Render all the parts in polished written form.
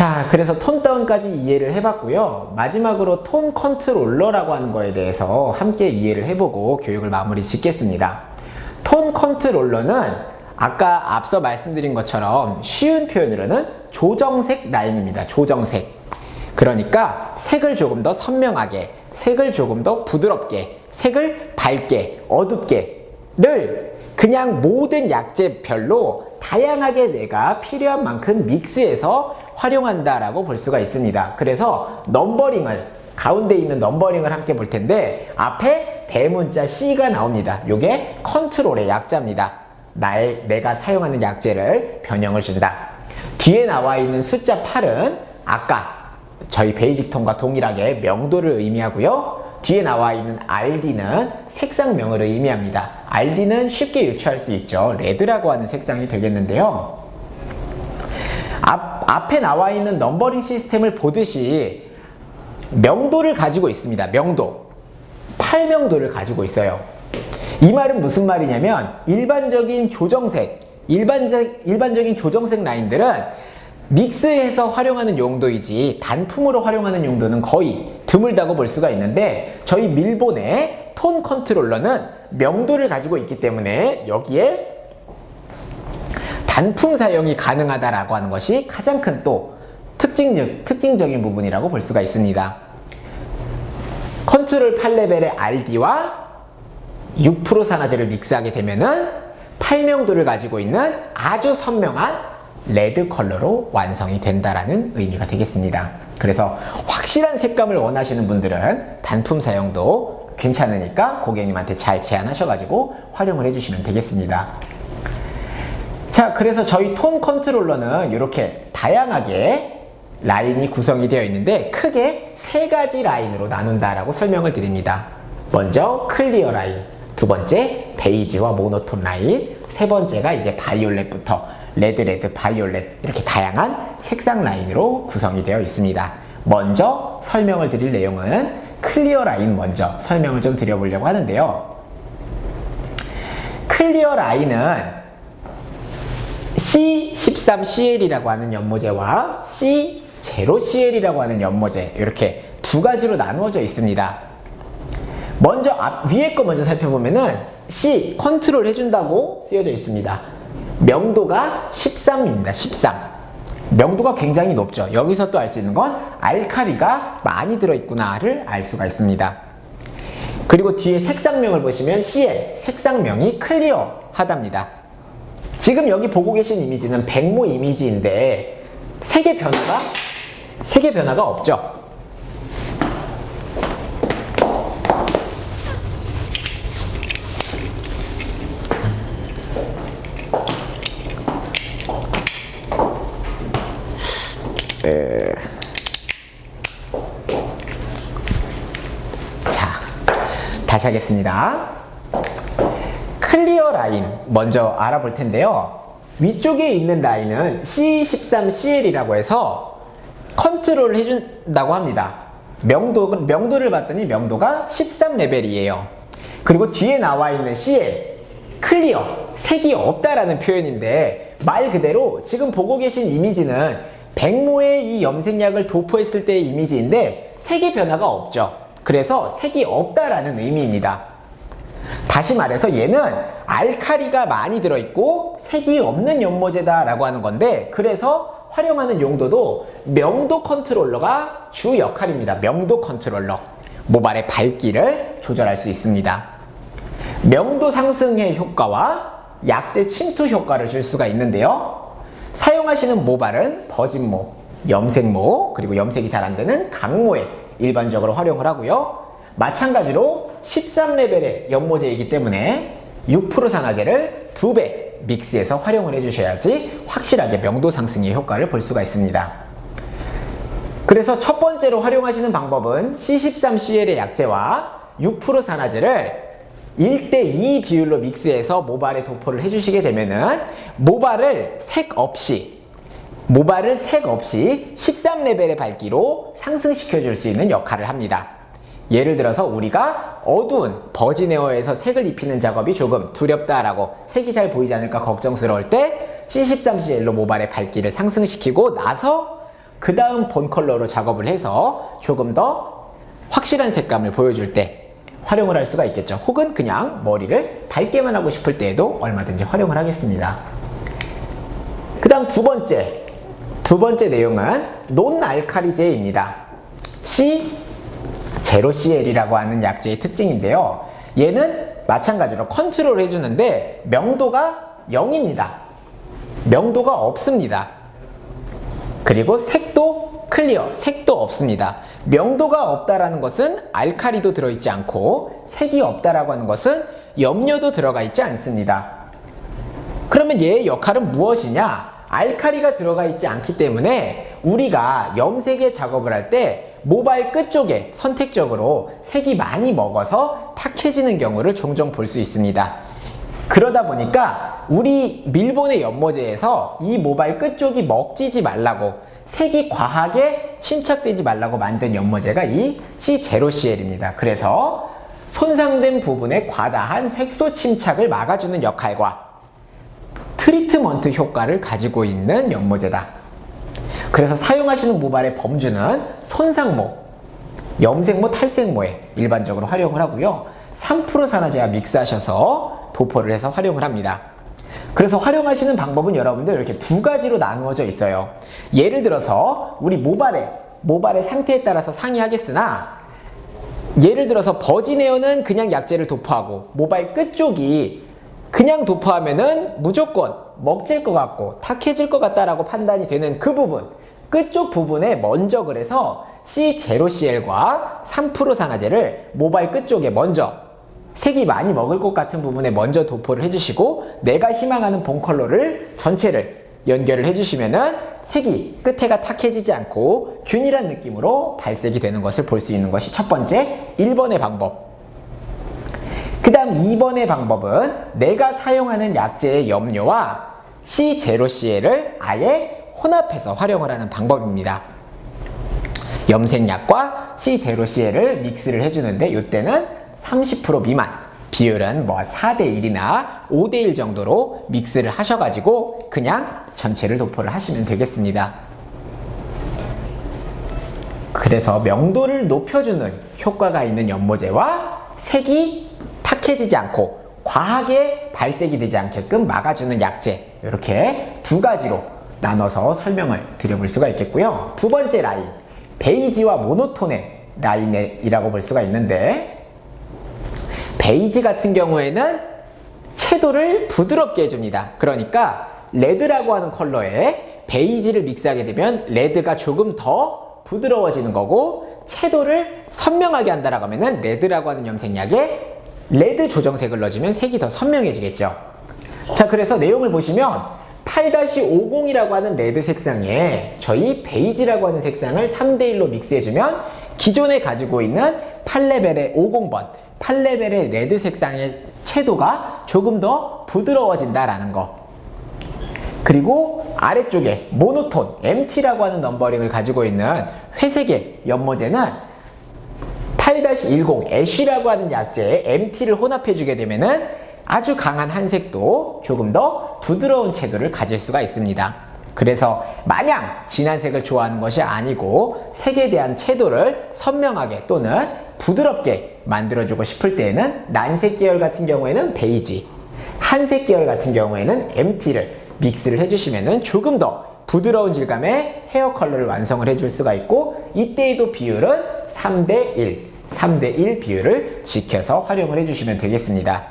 자, 그래서 톤 다운까지 이해를 해봤고요. 마지막으로 톤 컨트롤러라고 하는 거에 대해서 함께 이해를 해보고 교육을 마무리 짓겠습니다. 톤 컨트롤러는 아까 앞서 말씀드린 것처럼 쉬운 표현으로는 조정색 라인입니다. 조정색. 그러니까 색을 조금 더 선명하게, 색을 조금 더 부드럽게, 색을 밝게, 어둡게를 그냥 모든 약재별로 다양하게 내가 필요한 만큼 믹스해서 활용한다라고 볼 수가 있습니다. 그래서 넘버링을, 가운데 있는 넘버링을 함께 볼 텐데 앞에 대문자 C가 나옵니다. 요게 컨트롤의 약자입니다. 내가 사용하는 약재를 변형을 준다. 뒤에 나와 있는 숫자 8은 아까 저희 베이직 톤과 동일하게 명도를 의미하고요. 뒤에 나와 있는 RD는 색상명을 의미합니다. RD는 쉽게 유추할 수 있죠. 레드라고 하는 색상이 되겠는데요. 앞에 나와 있는 넘버링 시스템을 보듯이 명도를 가지고 있습니다. 명도. 8명도를 가지고 있어요. 이 말은 무슨 말이냐면 일반적인 조정색, 일반적인 조정색 라인들은 믹스해서 활용하는 용도이지 단품으로 활용하는 용도는 거의 드물다고 볼 수가 있는데 저희 밀본의 톤 컨트롤러는 명도를 가지고 있기 때문에 여기에 단품 사용이 가능하다라고 하는 것이 가장 큰 또 특징적인 부분이라고 볼 수가 있습니다. 컨트롤 8레벨의 RD와 6% 산화제를 믹스하게 되면은 8명도를 가지고 있는 아주 선명한 레드 컬러로 완성이 된다라는 의미가 되겠습니다. 그래서 확실한 색감을 원하시는 분들은 단품 사용도 괜찮으니까 고객님한테 잘 제안하셔가지고 활용을 해주시면 되겠습니다. 자, 그래서 저희 톤 컨트롤러는 이렇게 다양하게 라인이 구성이 되어 있는데 크게 세 가지 라인으로 나눈다라고 설명을 드립니다. 먼저 클리어 라인, 두 번째 베이지와 모노톤 라인, 세 번째가 이제 바이올렛부터 레드, 바이올렛 이렇게 다양한 색상 라인으로 구성이 되어 있습니다. 먼저 설명을 드릴 내용은 클리어 라인 먼저 설명을 좀 드려보려고 하는데요. 클리어 라인은 C13CL이라고 하는 연모제와 C0CL이라고 하는 연모제 이렇게 두 가지로 나누어져 있습니다. 먼저 위에 거 먼저 살펴보면은 C 컨트롤 해준다고 쓰여져 있습니다. 명도가 13입니다. 13. 명도가 굉장히 높죠. 여기서 또 알 수 있는 건 알칼리가 많이 들어있구나를 알 수가 있습니다. 그리고 뒤에 색상명을 보시면 CL, 색상명이 클리어 하답니다. 지금 여기 보고 계신 이미지는 백모 이미지인데 색의 변화가 없죠. 자, 다시 하겠습니다. 클리어 라인 먼저 알아볼 텐데요. 위쪽에 있는 라인은 C13CL이라고 해서 컨트롤을 해준다고 합니다. 명도를 봤더니 명도가 13레벨이에요. 그리고 뒤에 나와 있는 CL, 클리어, 색이 없다라는 표현인데 말 그대로 지금 보고 계신 이미지는 백모의 이 염색약을 도포했을 때의 이미지인데 색의 변화가 없죠. 그래서 색이 없다라는 의미입니다. 다시 말해서 얘는 알칼리가 많이 들어있고 색이 없는 연모제다 라고 하는 건데 그래서 활용하는 용도도 명도 컨트롤러가 주 역할입니다. 명도 컨트롤러. 모발의 밝기를 조절할 수 있습니다. 명도 상승의 효과와 약재 침투 효과를 줄 수가 있는데요. 사용하시는 모발은 버진모, 염색모, 그리고 염색이 잘 안되는 강모에 일반적으로 활용을 하고요. 마찬가지로 13레벨의 연모제이기 때문에 6% 산화제를 2배 믹스해서 활용을 해주셔야지 확실하게 명도 상승의 효과를 볼 수가 있습니다. 그래서 첫 번째로 활용하시는 방법은 C13CL의 약재와 6% 산화제를 1대2 비율로 믹스해서 모발에 도포를 해주시게 되면은 모발을 색 없이 13레벨의 밝기로 상승시켜 줄 수 있는 역할을 합니다. 예를 들어서 우리가 어두운 버진 에어에서 색을 입히는 작업이 조금 두렵다라고 색이 잘 보이지 않을까 걱정스러울 때 C13CL로 모발의 밝기를 상승시키고 나서 그 다음 본 컬러로 작업을 해서 조금 더 확실한 색감을 보여줄 때 활용을 할 수가 있겠죠. 혹은 그냥 머리를 밝게만 하고 싶을 때에도 얼마든지 활용을 하겠습니다. 그 다음 두 번째 내용은 논알칼리제입니다. 제로Cl이라고 하는 약제의 특징인데요. 얘는 마찬가지로 컨트롤 해주는데 명도가 0입니다. 명도가 없습니다. 그리고 색도 클리어, 색도 없습니다. 명도가 없다라는 것은 알칼리도 들어있지 않고 색이 없다라고 하는 것은 염료도 들어가 있지 않습니다. 그러면 얘의 역할은 무엇이냐? 알칼리가 들어가 있지 않기 때문에 우리가 염색의 작업을 할 때 모발 끝쪽에 선택적으로 색이 많이 먹어서 탁해지는 경우를 종종 볼 수 있습니다. 그러다 보니까 우리 밀본의 연모제에서 이 모발 끝쪽이 먹지지 말라고, 색이 과하게 침착되지 말라고 만든 연모제가 이 제로Cl입니다. 그래서 손상된 부분의 과다한 색소 침착을 막아주는 역할과 트리트먼트 효과를 가지고 있는 연모제다. 그래서 사용하시는 모발의 범주는 손상모, 염색모, 탈색모에 일반적으로 활용을 하고요. 3% 산화제와 믹스하셔서 도포를 해서 활용을 합니다. 그래서 활용하시는 방법은 여러분들 이렇게 두 가지로 나누어져 있어요. 예를 들어서 우리 모발의 상태에 따라서 상이하겠으나, 예를 들어서 버진에어는 그냥 약제를 도포하고 모발 끝쪽이 그냥 도포하면은 무조건 먹질 것 같고 탁해질 것 같다라고 판단이 되는 그 부분, 끝쪽 부분에 먼저 그래서 제로Cl과 3% 산화제를 모발 끝쪽에 먼저 색이 많이 먹을 것 같은 부분에 먼저 도포를 해주시고, 내가 희망하는 본 컬러를 전체를 연결을 해주시면은 색이 끝에가 탁해지지 않고 균일한 느낌으로 발색이 되는 것을 볼 수 있는 것이 첫 번째 1번의 방법. 그 다음 2번의 방법은 내가 사용하는 약제의 염료와 제로Cl을 아예 혼합해서 활용을 하는 방법입니다. 염색약과 제로Cl을 믹스를 해주는데 이때는 30% 미만, 비율은 4대1이나 5대1 정도로 믹스를 하셔가지고 그냥 전체를 도포를 하시면 되겠습니다. 그래서 명도를 높여주는 효과가 있는 연모제와 색이 탁해지지 않고 과하게 발색이 되지 않게끔 막아주는 약제, 이렇게 두 가지로 나눠서 설명을 드려볼 수가 있겠고요. 두 번째 라인, 베이지와 모노톤의 라인이라고 볼 수가 있는데, 베이지 같은 경우에는 채도를 부드럽게 해줍니다. 그러니까 레드라고 하는 컬러에 베이지를 믹스하게 되면 레드가 조금 더 부드러워지는 거고, 채도를 선명하게 한다라고 하면은 레드라고 하는 염색약에 레드 조정색을 넣어주면 색이 더 선명해지겠죠. 자, 그래서 내용을 보시면 8-50이라고 하는 레드 색상에 저희 베이지라고 하는 색상을 3대1로 믹스해주면 기존에 가지고 있는 8레벨의 50번, 8레벨의 레드 색상의 채도가 조금 더 부드러워진다라는 거. 그리고 아래쪽에 모노톤, MT라고 하는 넘버링을 가지고 있는 회색의 연모제는 8-10 애쉬라고 하는 약제에 MT를 혼합해주게 되면은 아주 강한 한색도 조금 더 부드러운 채도를 가질 수가 있습니다. 그래서 마냥 진한 색을 좋아하는 것이 아니고 색에 대한 채도를 선명하게 또는 부드럽게 만들어주고 싶을 때에는 난색 계열 같은 경우에는 베이지, 한색 계열 같은 경우에는 MT를 믹스를 해주시면은 조금 더 부드러운 질감의 헤어 컬러를 완성을 해줄 수가 있고, 이때에도 비율은 3대1 비율을 지켜서 활용을 해주시면 되겠습니다.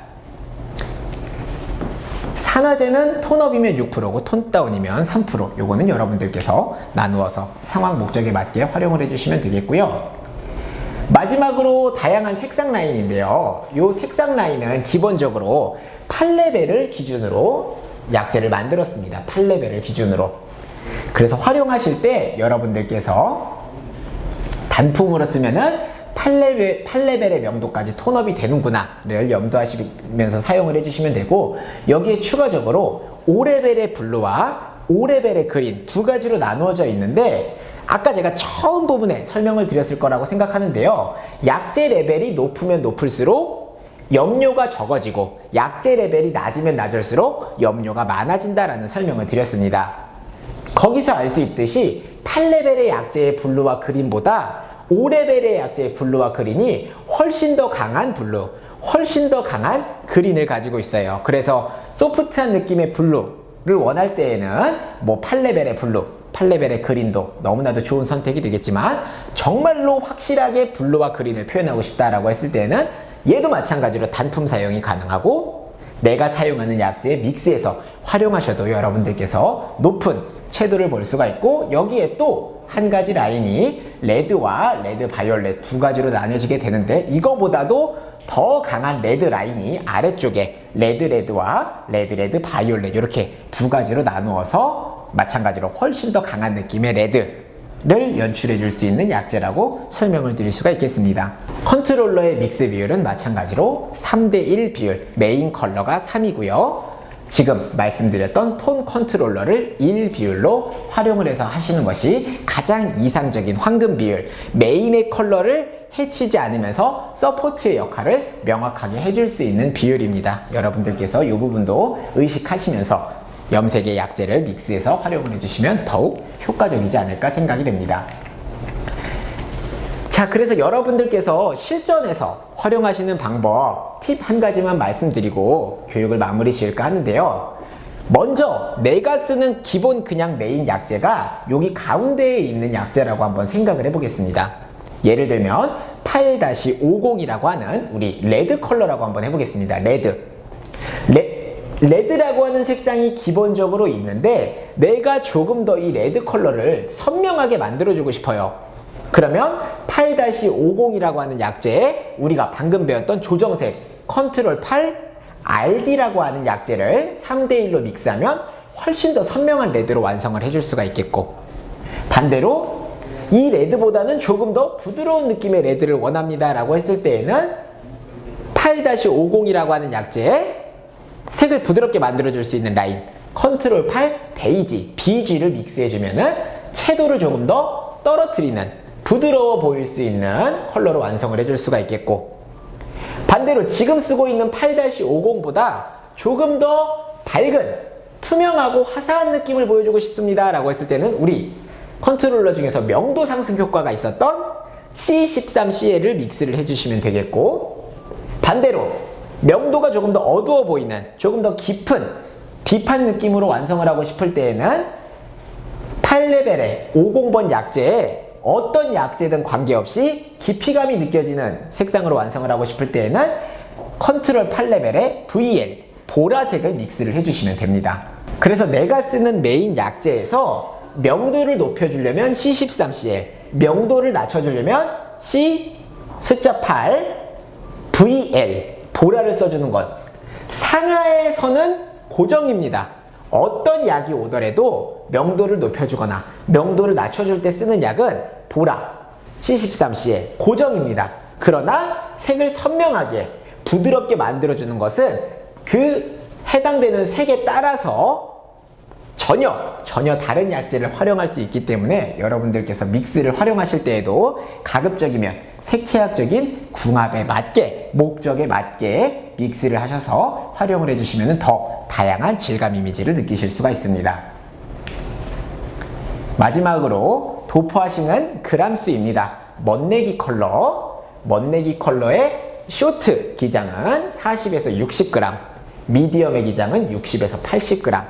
산화제는 톤업이면 6%고 톤다운이면 3%, 요거는 여러분들께서 나누어서 상황 목적에 맞게 활용을 해주시면 되겠고요. 마지막으로 다양한 색상 라인인데요. 이 색상 라인은 기본적으로 8레벨을 기준으로 약제를 만들었습니다. 8레벨을 기준으로. 그래서 활용하실 때 여러분들께서 단품으로 쓰면은 8레벨의 명도까지 톤업이 되는구나를 염두하시면서 사용을 해주시면 되고, 여기에 추가적으로 5레벨의 블루와 5레벨의 그린 두 가지로 나누어져 있는데, 아까 제가 처음 부분에 설명을 드렸을 거라고 생각하는데요. 약제 레벨이 높으면 높을수록 염료가 적어지고, 약제 레벨이 낮으면 낮을수록 염료가 많아진다라는 설명을 드렸습니다. 거기서 알 수 있듯이 8레벨의 약재의 블루와 그린보다 5레벨의 약재의 블루와 그린이 훨씬 더 강한 블루, 훨씬 더 강한 그린을 가지고 있어요. 그래서 소프트한 느낌의 블루를 원할 때에는 뭐 8레벨의 블루, 8레벨의 그린도 너무나도 좋은 선택이 되겠지만, 정말로 확실하게 블루와 그린을 표현하고 싶다라고 했을 때는 얘도 마찬가지로 단품 사용이 가능하고, 내가 사용하는 약재의 믹스에서 활용하셔도 여러분들께서 높은 채도를 볼 수가 있고, 여기에 또 한 가지 라인이 레드와 레드 바이올렛 두 가지로 나뉘어지게 되는데, 이거보다도 더 강한 레드 라인이 아래쪽에 레드와 레드 바이올렛 이렇게 두 가지로 나누어서 마찬가지로 훨씬 더 강한 느낌의 레드를 연출해 줄 수 있는 약재라고 설명을 드릴 수가 있겠습니다. 컨트롤러의 믹스 비율은 마찬가지로 3대1 비율, 메인 컬러가 3이고요. 지금 말씀드렸던 톤 컨트롤러를 1 비율로 활용을 해서 하시는 것이 가장 이상적인 황금 비율, 메인의 컬러를 해치지 않으면서 서포트의 역할을 명확하게 해줄 수 있는 비율입니다. 여러분들께서 이 부분도 의식하시면서 염색의 약재를 믹스해서 활용을 해주시면 더욱 효과적이지 않을까 생각이 됩니다. 자, 그래서 여러분들께서 실전에서 활용하시는 방법 팁 한 가지만 말씀드리고 교육을 마무리 지을까 하는데요. 먼저 내가 쓰는 기본 그냥 메인 약재가 여기 가운데에 있는 약재라고 한번 생각을 해보겠습니다. 예를 들면 8-50이라고 하는 우리 레드 컬러라고 한번 해보겠습니다. 레드라고 하는 색상이 기본적으로 있는데, 내가 조금 더 이 레드 컬러를 선명하게 만들어주고 싶어요. 그러면 8-50이라고 하는 약재에 우리가 방금 배웠던 조정색 컨트롤 8 RD라고 하는 약재를 3대1로 믹스하면 훨씬 더 선명한 레드로 완성을 해줄 수가 있겠고, 반대로 이 레드보다는 조금 더 부드러운 느낌의 레드를 원합니다 라고 했을 때에는 8-50이라고 하는 약재에 색을 부드럽게 만들어줄 수 있는 라인 컨트롤 8 베이지, BG를 믹스해주면은 채도를 조금 더 떨어뜨리는 부드러워 보일 수 있는 컬러로 완성을 해줄 수가 있겠고, 반대로 지금 쓰고 있는 8-50보다 조금 더 밝은 투명하고 화사한 느낌을 보여주고 싶습니다 라고 했을 때는 우리 컨트롤러 중에서 명도 상승 효과가 있었던 C13CL을 믹스를 해주시면 되겠고, 반대로 명도가 조금 더 어두워 보이는 조금 더 깊은 딥한 느낌으로 완성을 하고 싶을 때에는 8레벨의 50번 약재에 어떤 약재든 관계없이 깊이감이 느껴지는 색상으로 완성을 하고 싶을 때에는 컨트롤 8레벨의 VL 보라색을 믹스를 해주시면 됩니다. 그래서 내가 쓰는 메인 약재에서 명도를 높여주려면 C13CL, 명도를 낮춰주려면 C 숫자 8 VL 보라를 써주는 것. 상하의 선은 고정입니다. 어떤 약이 오더라도 명도를 높여주거나 명도를 낮춰줄 때 쓰는 약은 보라, C13CL 고정입니다. 그러나 색을 선명하게 부드럽게 만들어주는 것은 그 해당되는 색에 따라서 전혀 다른 약재를 활용할 수 있기 때문에 여러분들께서 믹스를 활용하실 때에도 가급적이면 색채학적인 궁합에 맞게, 목적에 맞게 믹스를 하셔서 활용을 해주시면 더 다양한 질감 이미지를 느끼실 수가 있습니다. 마지막으로 도포하시는 그람수입니다. 멋내기 컬러의 쇼트 기장은 40에서 60g, 미디엄의 기장은 60에서 80g,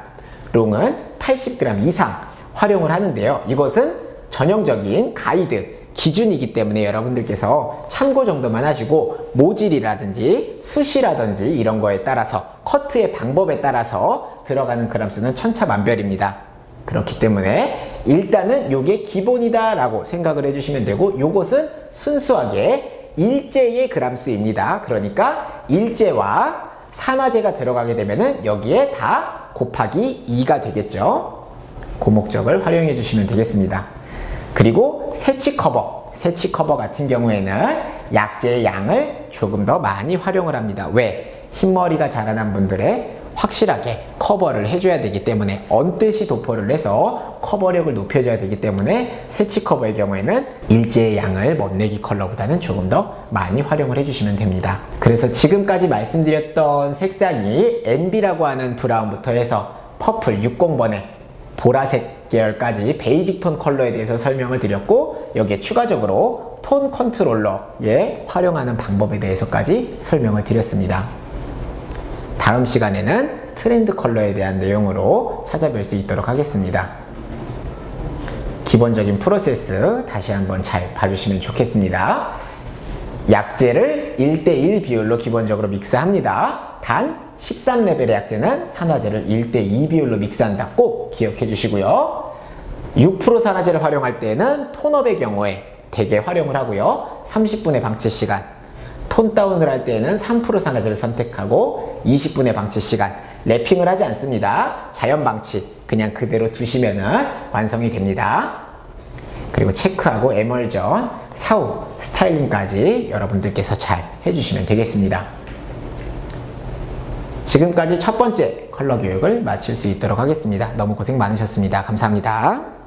롱은 80g 이상 활용을 하는데요. 이것은 전형적인 가이드, 기준이기 때문에 여러분들께서 참고 정도만 하시고 모질이라든지 숱이라든지 이런 거에 따라서 커트의 방법에 따라서 들어가는 그람수는 천차만별입니다. 그렇기 때문에 일단은 요게 기본이다 라고 생각을 해주시면 되고, 요것은 순수하게 일제의 그람수입니다. 그러니까 일제와 산화제가 들어가게 되면은 여기에 다 곱하기 2가 되겠죠. 그 목적을 활용해 주시면 되겠습니다. 그리고 새치 커버 같은 경우에는 약재의 양을 조금 더 많이 활용을 합니다. 왜? 흰머리가 자라난 분들의 확실하게 커버를 해줘야 되기 때문에, 언뜻이 도포를 해서 커버력을 높여줘야 되기 때문에 새치 커버의 경우에는 일제의 양을 멋내기 컬러보다는 조금 더 많이 활용을 해주시면 됩니다. 그래서 지금까지 말씀드렸던 색상이 NB라고 하는 브라운부터 해서 퍼플 60번의 보라색 계열까지 베이직 톤 컬러에 대해서 설명을 드렸고, 여기에 추가적으로 톤 컨트롤러에 활용하는 방법에 대해서까지 설명을 드렸습니다. 다음 시간에는 트렌드 컬러에 대한 내용으로 찾아뵐 수 있도록 하겠습니다. 기본적인 프로세스 다시 한번 잘 봐주시면 좋겠습니다. 약재를 1대1 비율로 기본적으로 믹스합니다. 단 13레벨의 약재는 산화제를 1대2 비율로 믹스한다. 꼭 기억해 주시고요. 6% 산화제를 활용할 때는 톤업의 경우에 대개 활용을 하고요. 30분의 방치 시간, 톤 다운을 할 때는 3% 산화제를 선택하고 20분의 방치 시간, 랩핑을 하지 않습니다. 자연 방치 그냥 그대로 두시면은 완성이 됩니다. 그리고 체크하고 에멀전, 사후, 스타일링까지 여러분들께서 잘 해주시면 되겠습니다. 지금까지 첫 번째 컬러 교육을 마칠 수 있도록 하겠습니다. 너무 고생 많으셨습니다. 감사합니다.